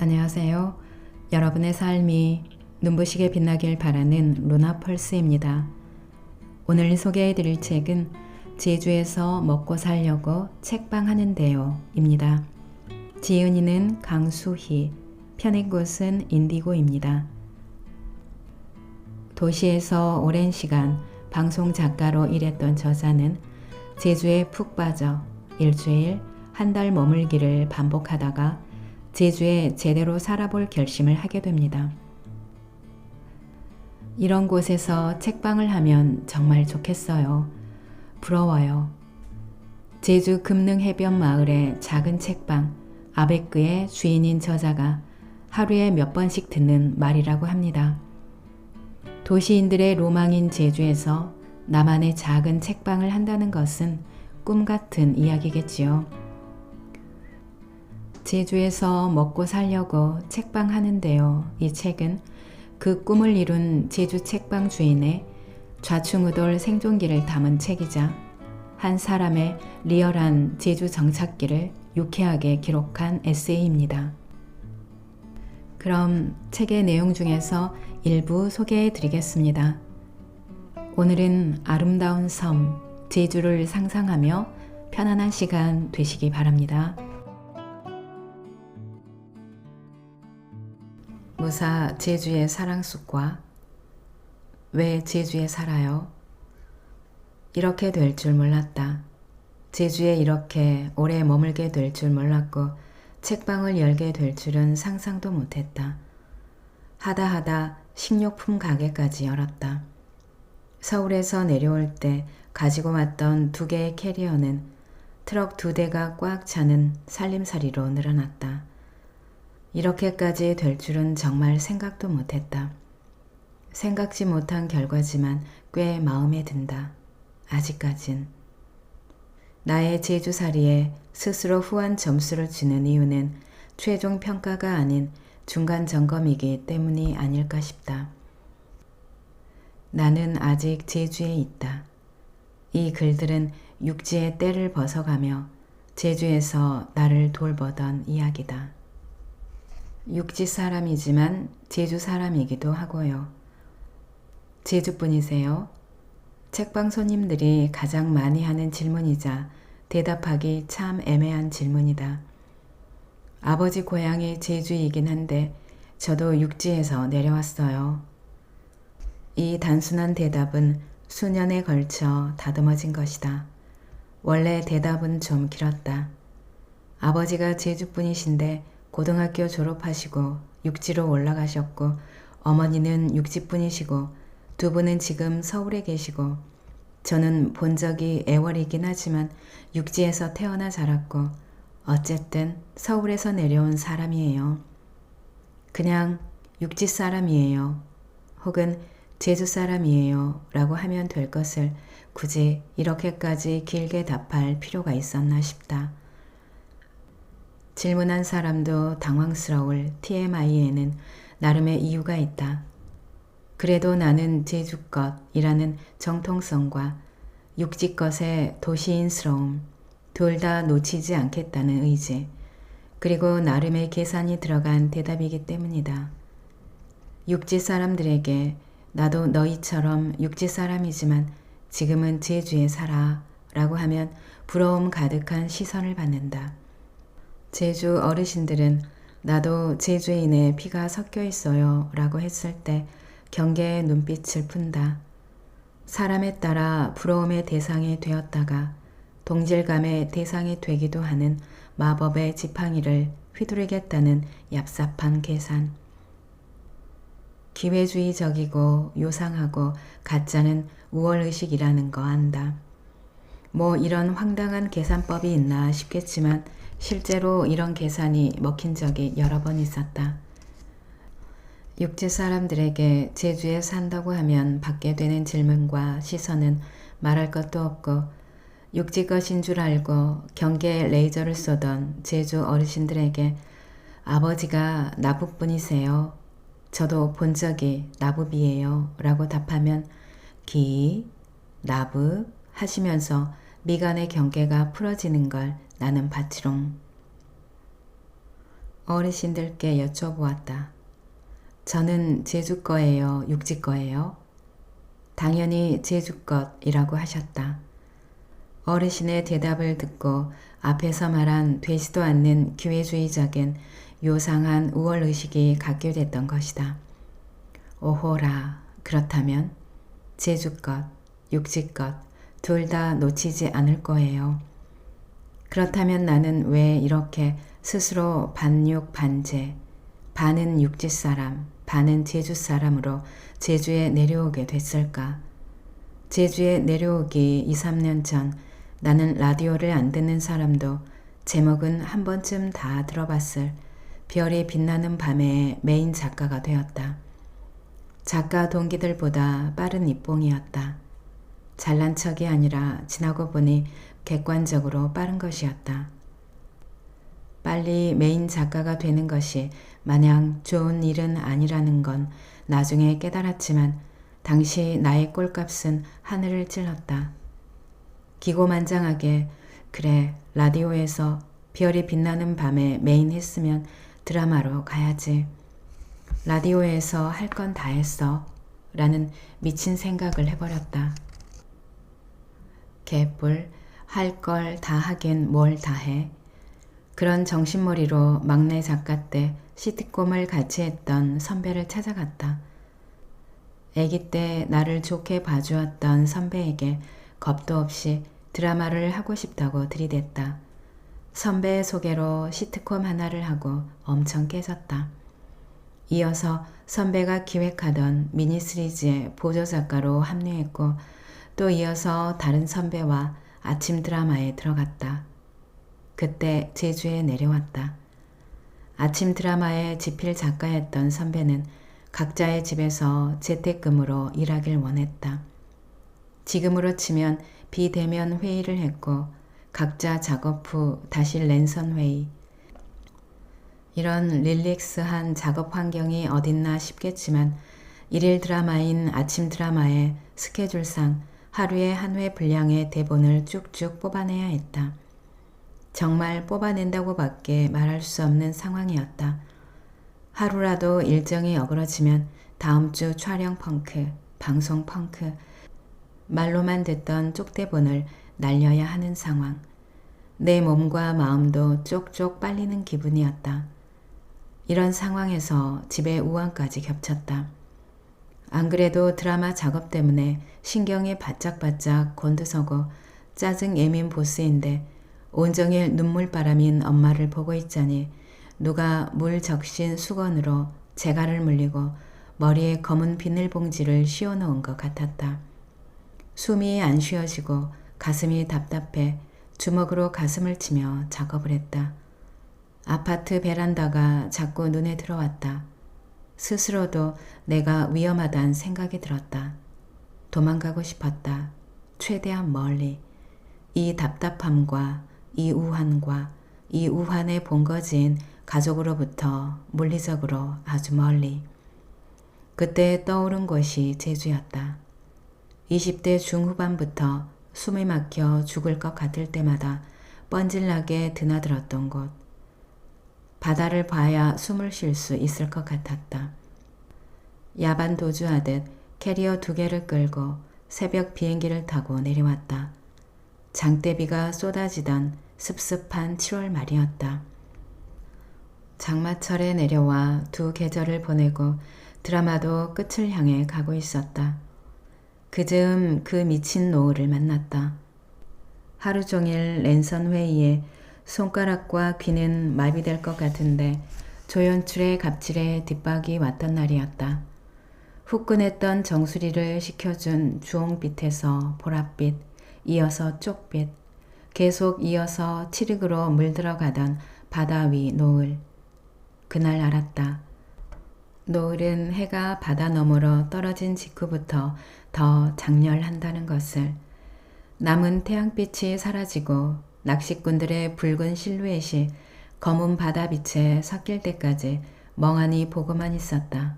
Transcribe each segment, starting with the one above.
안녕하세요. 여러분의 삶이 눈부시게 빛나길 바라는 루나펄스입니다. 오늘 소개해드릴 책은 제주에서 먹고 살려고 책방하는데요 입니다. 지은이는 강수희, 펴낸 곳은 인디고입니다. 도시에서 오랜 시간 방송 작가로 일했던 저자는 제주에 푹 빠져 일주일, 한 달 머물기를 반복하다가 제주에 제대로 살아볼 결심을 하게 됩니다. 이런 곳에서 책방을 하면 정말 좋겠어요. 부러워요. 제주 금능 해변 마을의 작은 책방 아베크의 주인인 저자가 하루에 몇 번씩 듣는 말이라고 합니다. 도시인들의 로망인 제주에서 나만의 작은 책방을 한다는 것은 꿈 같은 이야기겠지요. 제주에서 먹고 살려고 책방하는데요. 이 책은 그 꿈을 이룬 제주 책방 주인의 좌충우돌 생존기를 담은 책이자 한 사람의 리얼한 제주 정착기를 유쾌하게 기록한 에세이입니다. 그럼 책의 내용 중에서 일부 소개해 드리겠습니다. 오늘은 아름다운 섬, 제주를 상상하며 편안한 시간 되시기 바랍니다. 무사 제주의 사랑숲과 왜 제주에 살아요? 이렇게 될 줄 몰랐다. 제주에 이렇게 오래 머물게 될 줄 몰랐고 책방을 열게 될 줄은 상상도 못했다. 하다 식료품 가게까지 열었다. 서울에서 내려올 때 가지고 왔던 2개의 캐리어는 트럭 2대가 꽉 차는 살림살이로 늘어났다. 이렇게까지 될 줄은 정말 생각도 못했다. 생각지 못한 결과지만 꽤 마음에 든다. 아직까진. 나의 제주살이에 스스로 후한 점수를 주는 이유는 최종 평가가 아닌 중간 점검이기 때문이 아닐까 싶다. 나는 아직 제주에 있다. 이 글들은 육지의 때를 벗어가며 제주에서 나를 돌보던 이야기다. 육지 사람이지만 제주 사람이기도 하고요. 제주분이세요? 책방 손님들이 가장 많이 하는 질문이자 대답하기 참 애매한 질문이다. 아버지 고향이 제주이긴 한데 저도 육지에서 내려왔어요. 이 단순한 대답은 수년에 걸쳐 다듬어진 것이다. 원래 대답은 좀 길었다. 아버지가 제주분이신데 고등학교 졸업하시고 육지로 올라가셨고 어머니는 육지분이시고 2분은 지금 서울에 계시고 저는 본 적이 애월이긴 하지만 육지에서 태어나 자랐고 어쨌든 서울에서 내려온 사람이에요. 그냥 육지 사람이에요. 혹은 제주 사람이에요 라고 하면 될 것을 굳이 이렇게까지 길게 답할 필요가 있었나 싶다. 질문한 사람도 당황스러울 TMI에는 나름의 이유가 있다. 그래도 나는 제주 것이라는 정통성과 육지 것의 도시인스러움, 둘 다 놓치지 않겠다는 의지, 그리고 나름의 계산이 들어간 대답이기 때문이다. 육지 사람들에게 나도 너희처럼 육지 사람이지만 지금은 제주에 살아 라고 하면 부러움 가득한 시선을 받는다. 제주 어르신들은 나도 제주인의 피가 섞여 있어요 라고 했을 때 경계의 눈빛을 푼다. 사람에 따라 부러움의 대상이 되었다가 동질감의 대상이 되기도 하는 마법의 지팡이를 휘두르겠다는 얍삽한 계산. 기회주의적이고 요상하고 가짜는 우월의식이라는 거 안다. 뭐 이런 황당한 계산법이 있나 싶겠지만 실제로 이런 계산이 먹힌 적이 여러 번 있었다. 육지 사람들에게 제주에 산다고 하면 받게 되는 질문과 시선은 말할 것도 없고 육지 것인 줄 알고 경계에 레이저를 쏘던 제주 어르신들에게 아버지가 나부분이세요. 저도 본 적이 나부비예요 라고 답하면 나부 하시면서 미간의 경계가 풀어지는 걸 나는 봤지롱. 어르신들께 여쭤보았다. 저는 제주 거예요? 육지 거예요? 당연히 제주 것이라고 하셨다. 어르신의 대답을 듣고 앞에서 말한 되지도 않는 기회주의적인 요상한 우월의식이 갖게 됐던 것이다. 오호라, 그렇다면 제주 것, 육지 것 둘 다 놓치지 않을 거예요. 그렇다면 나는 왜 이렇게 스스로 반육 반제, 반은 육지 사람, 반은 제주 사람으로 제주에 내려오게 됐을까? 제주에 내려오기 2, 3년 전 나는 라디오를 안 듣는 사람도 제목은 한 번쯤 다 들어봤을 별이 빛나는 밤의 메인 작가가 되었다. 작가 동기들보다 빠른 입봉이었다. 잘난 척이 아니라 지나고 보니 객관적으로 빠른 것이었다. 빨리 메인 작가가 되는 것이 마냥 좋은 일은 아니라는 건 나중에 깨달았지만 당시 나의 꼴값은 하늘을 찔렀다. 기고만장하게 그래 라디오에서 별이 빛나는 밤에 메인 했으면 드라마로 가야지. 라디오에서 할 건 다 했어 라는 미친 생각을 해버렸다. 개뿔 할 걸 다 하긴 뭘 다 해. 그런 정신머리로 막내 작가 때 시트콤을 같이 했던 선배를 찾아갔다. 아기 때 나를 좋게 봐주었던 선배에게 겁도 없이 드라마를 하고 싶다고 들이댔다. 선배의 소개로 시트콤 하나를 하고 엄청 깨졌다. 이어서 선배가 기획하던 미니 시리즈의 보조작가로 합류했고 또 이어서 다른 선배와 아침 드라마에 들어갔다. 그때 제주에 내려왔다. 아침 드라마의 지필 작가였던 선배는 각자의 집에서 재택근무로 일하길 원했다. 지금으로 치면 비대면 회의를 했고 각자 작업 후 다시 랜선 회의. 이런 릴렉스한 작업 환경이 어딨나 싶겠지만 일일 드라마인 아침 드라마의 스케줄상 하루에 한 회 분량의 대본을 쭉쭉 뽑아내야 했다. 정말 뽑아낸다고 밖에 말할 수 없는 상황이었다. 하루라도 일정이 어그러지면 다음 주 촬영 펑크, 방송 펑크, 말로만 듣던 쪽대본을 날려야 하는 상황. 내 몸과 마음도 쪽쪽 빨리는 기분이었다. 이런 상황에서 집에 우환까지 겹쳤다. 안 그래도 드라마 작업 때문에 신경이 바짝바짝 곤두서고 짜증 예민 보스인데 온종일 눈물바람인 엄마를 보고 있자니 누가 물 적신 수건으로 재갈을 물리고 머리에 검은 비닐봉지를 씌워놓은 것 같았다. 숨이 안 쉬어지고 가슴이 답답해 주먹으로 가슴을 치며 작업을 했다. 아파트 베란다가 자꾸 눈에 들어왔다. 스스로도 내가 위험하다는 생각이 들었다. 도망가고 싶었다. 최대한 멀리. 이 답답함과 이 우환과 이 우환의 본거지인 가족으로부터 물리적으로 아주 멀리. 그때 떠오른 곳이 제주였다. 20대 중후반부터 숨이 막혀 죽을 것 같을 때마다 뻔질나게 드나들었던 곳. 바다를 봐야 숨을 쉴 수 있을 것 같았다. 야반 도주하듯 캐리어 2개를 끌고 새벽 비행기를 타고 내려왔다. 장대비가 쏟아지던 습습한 7월 말이었다. 장마철에 내려와 2 계절을 보내고 드라마도 끝을 향해 가고 있었다. 그즈음 그 미친 노을을 만났다. 하루 종일 랜선 회의에 손가락과 귀는 마비될 것 같은데 조연출의 갑질에 뒷박이 왔던 날이었다. 후끈했던 정수리를 식혀준 주홍빛에서 보랏빛, 이어서 쪽빛, 계속 이어서 칠흑으로 물들어가던 바다 위 노을. 그날 알았다. 노을은 해가 바다 너머로 떨어진 직후부터 더 장렬한다는 것을. 남은 태양빛이 사라지고 낚시꾼들의 붉은 실루엣이 검은 바다빛에 섞일 때까지 멍하니 보고만 있었다.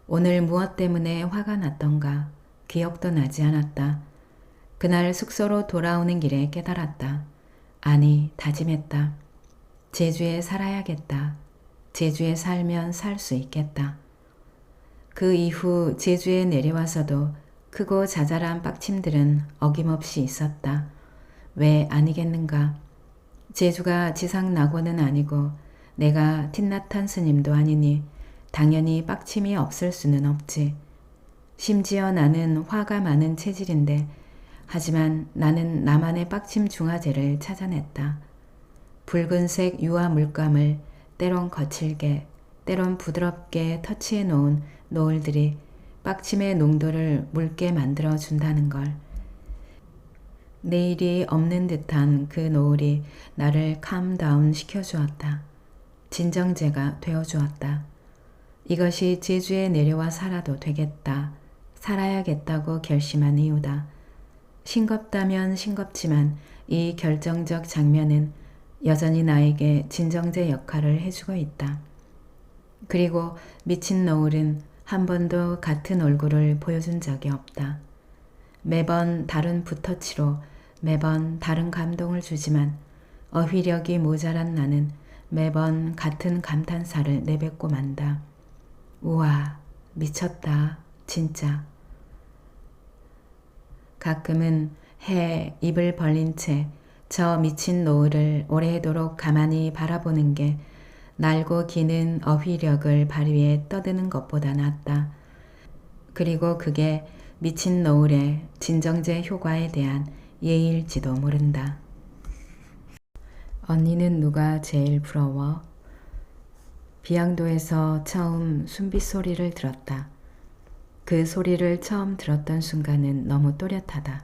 오늘 무엇 때문에 화가 났던가 기억도 나지 않았다. 그날 숙소로 돌아오는 길에 깨달았다. 아니, 다짐했다. 제주에 살아야겠다. 제주에 살면 살 수 있겠다. 그 이후 제주에 내려와서도 크고 자잘한 빡침들은 어김없이 있었다. 왜 아니겠는가? 제주가 지상 낙원은 아니고 내가 틴나탄 스님도 아니니 당연히 빡침이 없을 수는 없지. 심지어 나는 화가 많은 체질인데 하지만 나는 나만의 빡침 중화제를 찾아냈다. 붉은색 유화 물감을 때론 거칠게 때론 부드럽게 터치해 놓은 노을들이 빡침의 농도를 묽게 만들어 준다는 걸. 내일이 없는 듯한 그 노을이 나를 캄다운 시켜주었다. 진정제가 되어주었다. 이것이 제주에 내려와 살아도 되겠다. 살아야겠다고 결심한 이유다. 싱겁다면 싱겁지만 이 결정적 장면은 여전히 나에게 진정제 역할을 해주고 있다. 그리고 미친 노을은 한 번도 같은 얼굴을 보여준 적이 없다. 매번 다른 붓터치로 매번 다른 감동을 주지만 어휘력이 모자란 나는 매번 같은 감탄사를 내뱉고 만다. 우와, 미쳤다, 진짜. 가끔은 해 입을 벌린 채 저 미친 노을을 오래도록 가만히 바라보는 게 날고 기는 어휘력을 발휘해 떠드는 것보다 낫다. 그리고 그게 미친 노을의 진정제 효과에 대한 예일지도 모른다. 언니는 누가 제일 부러워? 비양도에서 처음 순빗 소리를 들었다. 그 소리를 처음 들었던 순간은 너무 또렷하다.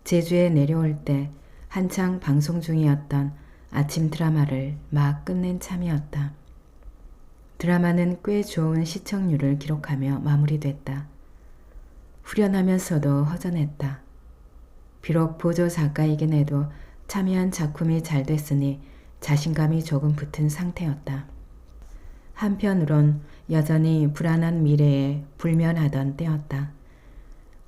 제주에 내려올 때 한창 방송 중이었던 아침 드라마를 막 끝낸 참이었다. 드라마는 꽤 좋은 시청률을 기록하며 마무리됐다. 후련하면서도 허전했다. 비록 보조 작가이긴 해도 참여한 작품이 잘 됐으니 자신감이 조금 붙은 상태였다. 한편으론 여전히 불안한 미래에 불면하던 때였다.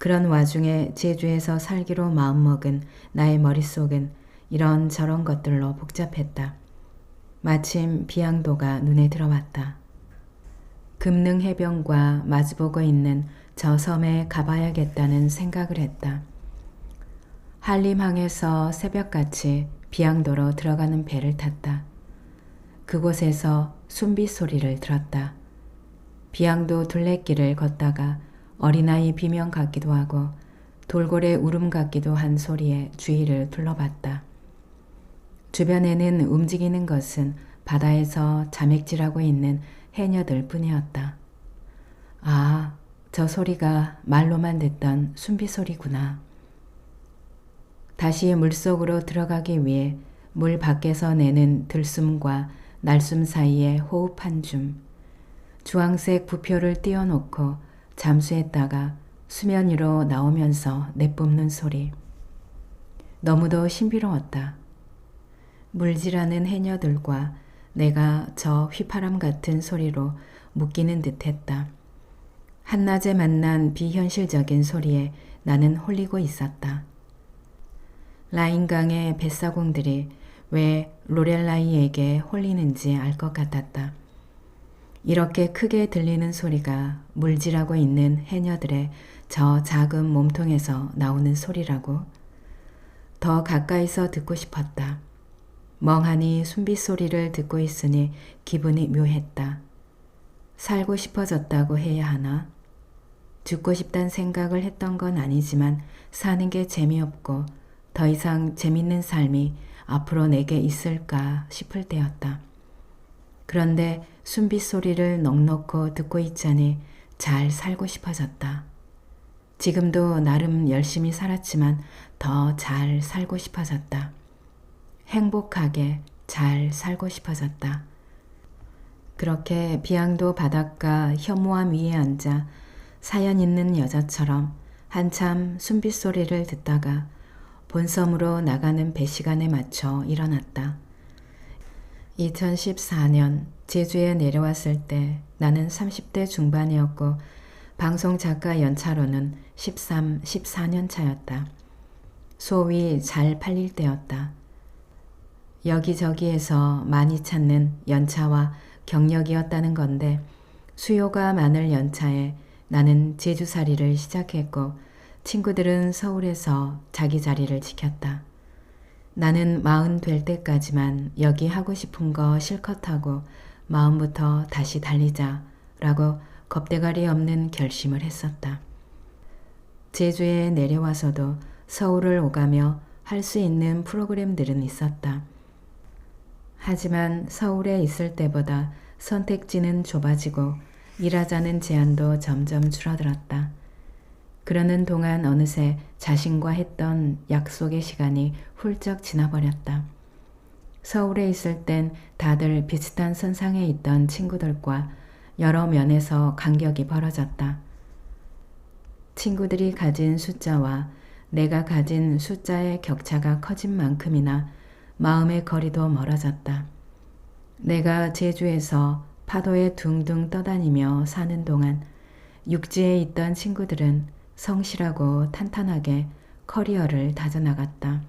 그런 와중에 제주에서 살기로 마음먹은 나의 머릿속은 이런저런 것들로 복잡했다. 마침 비양도가 눈에 들어왔다. 금능 해변과 마주보고 있는 저 섬에 가봐야겠다는 생각을 했다. 한림항에서 새벽같이 비양도로 들어가는 배를 탔다. 그곳에서 순빗 소리를 들었다. 비양도 둘레길을 걷다가 어린아이 비명 같기도 하고 돌고래 울음 같기도 한 소리에 주위를 둘러봤다. 주변에는 움직이는 것은 바다에서 자맥질하고 있는 해녀들 뿐이었다. 아, 저 소리가 말로만 듣던 순빗 소리구나. 다시 물속으로 들어가기 위해 물 밖에서 내는 들숨과 날숨 사이에 호흡 한 줌. 주황색 부표를 띄워놓고 잠수했다가 수면 위로 나오면서 내뿜는 소리. 너무도 신비로웠다. 물질하는 해녀들과 내가 저 휘파람 같은 소리로 묶이는 듯했다. 한낮에 만난 비현실적인 소리에 나는 홀리고 있었다. 라인강의 뱃사공들이 왜 로렐라이에게 홀리는지 알 것 같았다. 이렇게 크게 들리는 소리가 물질하고 있는 해녀들의 저 작은 몸통에서 나오는 소리라고? 더 가까이서 듣고 싶었다. 멍하니 순빗 소리를 듣고 있으니 기분이 묘했다. 살고 싶어졌다고 해야 하나? 죽고 싶단 생각을 했던 건 아니지만 사는 게 재미없고 더 이상 재밌는 삶이 앞으로 내게 있을까 싶을 때였다. 그런데 순빗 소리를 넋놓고 듣고 있자니 잘 살고 싶어졌다. 지금도 나름 열심히 살았지만 더 잘 살고 싶어졌다. 행복하게 잘 살고 싶어졌다. 그렇게 비양도 바닷가 현무암 위에 앉아 사연 있는 여자처럼 한참 순빗 소리를 듣다가 본섬으로 나가는 배 시간에 맞춰 일어났다. 2014년 제주에 내려왔을 때 나는 30대 중반이었고 방송작가 연차로는 13, 14년 차였다. 소위 잘 팔릴 때였다. 여기저기에서 많이 찾는 연차와 경력이었다는 건데 수요가 많을 연차에 나는 제주살이를 시작했고 친구들은 서울에서 자기 자리를 지켰다. 나는 40 될 때까지만 여기 하고 싶은 거 실컷 하고 마음부터 다시 달리자라고 겁대가리 없는 결심을 했었다. 제주에 내려와서도 서울을 오가며 할 수 있는 프로그램들은 있었다. 하지만 서울에 있을 때보다 선택지는 좁아지고 일하자는 제안도 점점 줄어들었다. 그러는 동안 어느새 자신과 했던 약속의 시간이 훌쩍 지나버렸다. 서울에 있을 땐 다들 비슷한 선상에 있던 친구들과 여러 면에서 간격이 벌어졌다. 친구들이 가진 숫자와 내가 가진 숫자의 격차가 커진 만큼이나 마음의 거리도 멀어졌다. 내가 제주에서 파도에 둥둥 떠다니며 사는 동안 육지에 있던 친구들은 성실하고 탄탄하게 커리어를 다져나갔다.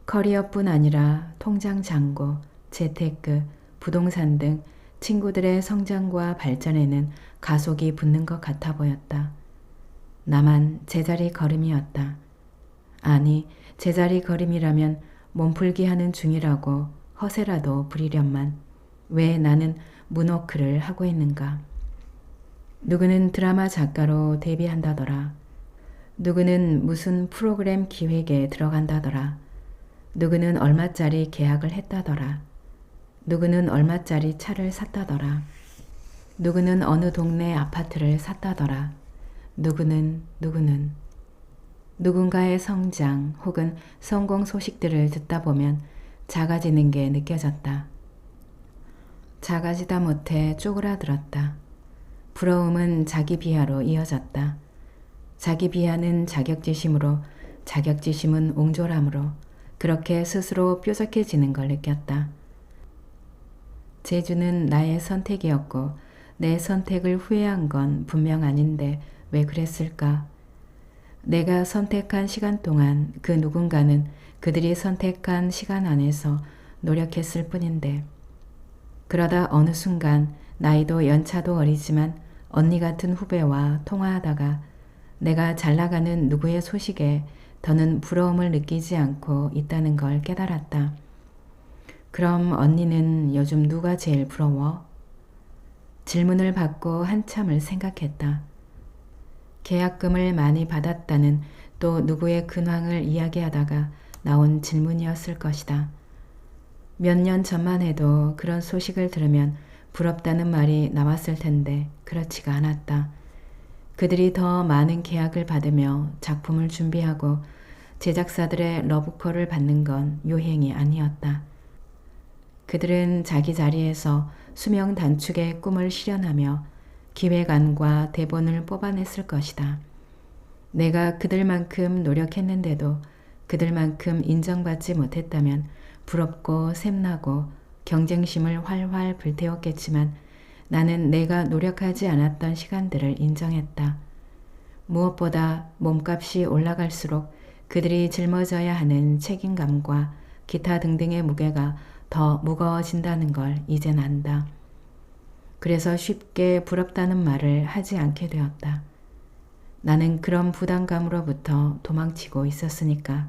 커리어뿐 아니라 통장 잔고, 재테크, 부동산 등 친구들의 성장과 발전에는 가속이 붙는 것 같아 보였다. 나만 제자리 걸음이었다. 아니, 제자리 걸음이라면 몸풀기 하는 중이라고 허세라도 부리련만 왜 나는 문워크를 하고 있는가. 누구는 드라마 작가로 데뷔한다더라. 누구는 무슨 프로그램 기획에 들어간다더라. 누구는 얼마짜리 계약을 했다더라. 누구는 얼마짜리 차를 샀다더라. 누구는 어느 동네 아파트를 샀다더라. 누구는 누군가의 성장 혹은 성공 소식들을 듣다 보면 작아지는 게 느껴졌다. 작아지다 못해 쪼그라들었다. 부러움은 자기 비하로 이어졌다. 자기 비하는 자격지심으로, 자격지심은 옹졸함으로 그렇게 스스로 뾰족해지는 걸 느꼈다. 제주는 나의 선택이었고 내 선택을 후회한 건 분명 아닌데 왜 그랬을까? 내가 선택한 시간 동안 그 누군가는 그들이 선택한 시간 안에서 노력했을 뿐인데 그러다 어느 순간 나이도 연차도 어리지만 언니 같은 후배와 통화하다가 내가 잘 나가는 누구의 소식에 더는 부러움을 느끼지 않고 있다는 걸 깨달았다. 그럼 언니는 요즘 누가 제일 부러워? 질문을 받고 한참을 생각했다. 계약금을 많이 받았다는 또 누구의 근황을 이야기하다가 나온 질문이었을 것이다. 몇 년 전만 해도 그런 소식을 들으면 부럽다는 말이 나왔을 텐데 그렇지가 않았다. 그들이 더 많은 계약을 받으며 작품을 준비하고 제작사들의 러브콜을 받는 건 요행이 아니었다. 그들은 자기 자리에서 수명 단축의 꿈을 실현하며 기획안과 대본을 뽑아냈을 것이다. 내가 그들만큼 노력했는데도 그들만큼 인정받지 못했다면 부럽고 샘나고 경쟁심을 활활 불태웠겠지만 나는 내가 노력하지 않았던 시간들을 인정했다. 무엇보다 몸값이 올라갈수록 그들이 짊어져야 하는 책임감과 기타 등등의 무게가 더 무거워진다는 걸 이젠 안다. 그래서 쉽게 부럽다는 말을 하지 않게 되었다. 나는 그런 부담감으로부터 도망치고 있었으니까.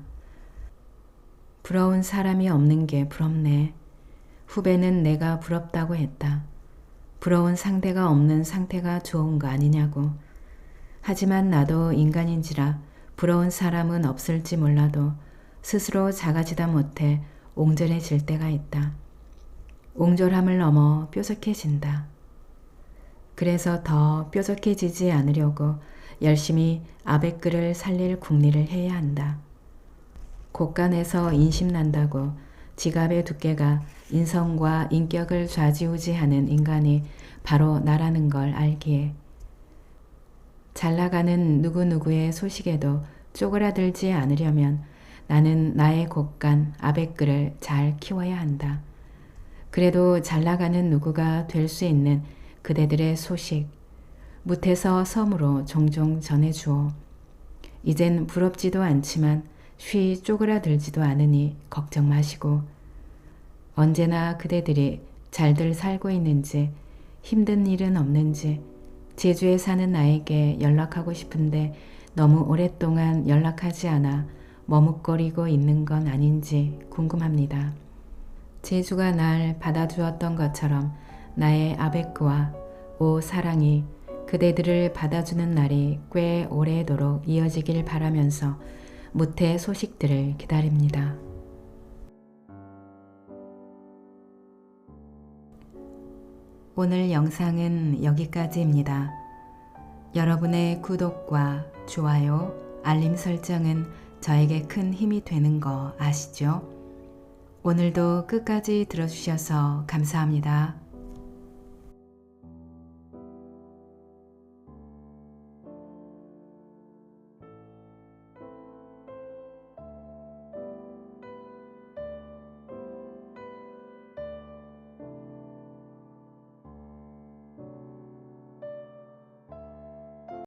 부러운 사람이 없는 게 부럽네. 후배는 내가 부럽다고 했다. 부러운 상대가 없는 상태가 좋은 거 아니냐고. 하지만 나도 인간인지라 부러운 사람은 없을지 몰라도 스스로 작아지다 못해 옹졸해질 때가 있다. 옹졸함을 넘어 뾰족해진다. 그래서 더 뾰족해지지 않으려고 열심히 아베크를 살릴 궁리를 해야 한다. 곳간에서 인심난다고 지갑의 두께가 인성과 인격을 좌지우지하는 인간이 바로 나라는 걸 알기에 잘 나가는 누구누구의 소식에도 쪼그라들지 않으려면 나는 나의 곳간 아베크를 잘 키워야 한다. 그래도 잘 나가는 누구가 될 수 있는 그대들의 소식 무태서 섬으로 종종 전해주오. 이젠 부럽지도 않지만 쉬 쪼그라들지도 않으니 걱정 마시고 언제나 그대들이 잘들 살고 있는지, 힘든 일은 없는지, 제주에 사는 나에게 연락하고 싶은데 너무 오랫동안 연락하지 않아 머뭇거리고 있는 건 아닌지 궁금합니다. 제주가 날 받아주었던 것처럼 나의 아베크와 오 사랑이 그대들을 받아주는 날이 꽤 오래도록 이어지길 바라면서 무태 소식들을 기다립니다. 오늘 영상은 여기까지입니다. 여러분의 구독과 좋아요, 알림 설정은 저에게 큰 힘이 되는 거 아시죠? 오늘도 끝까지 들어주셔서 감사합니다.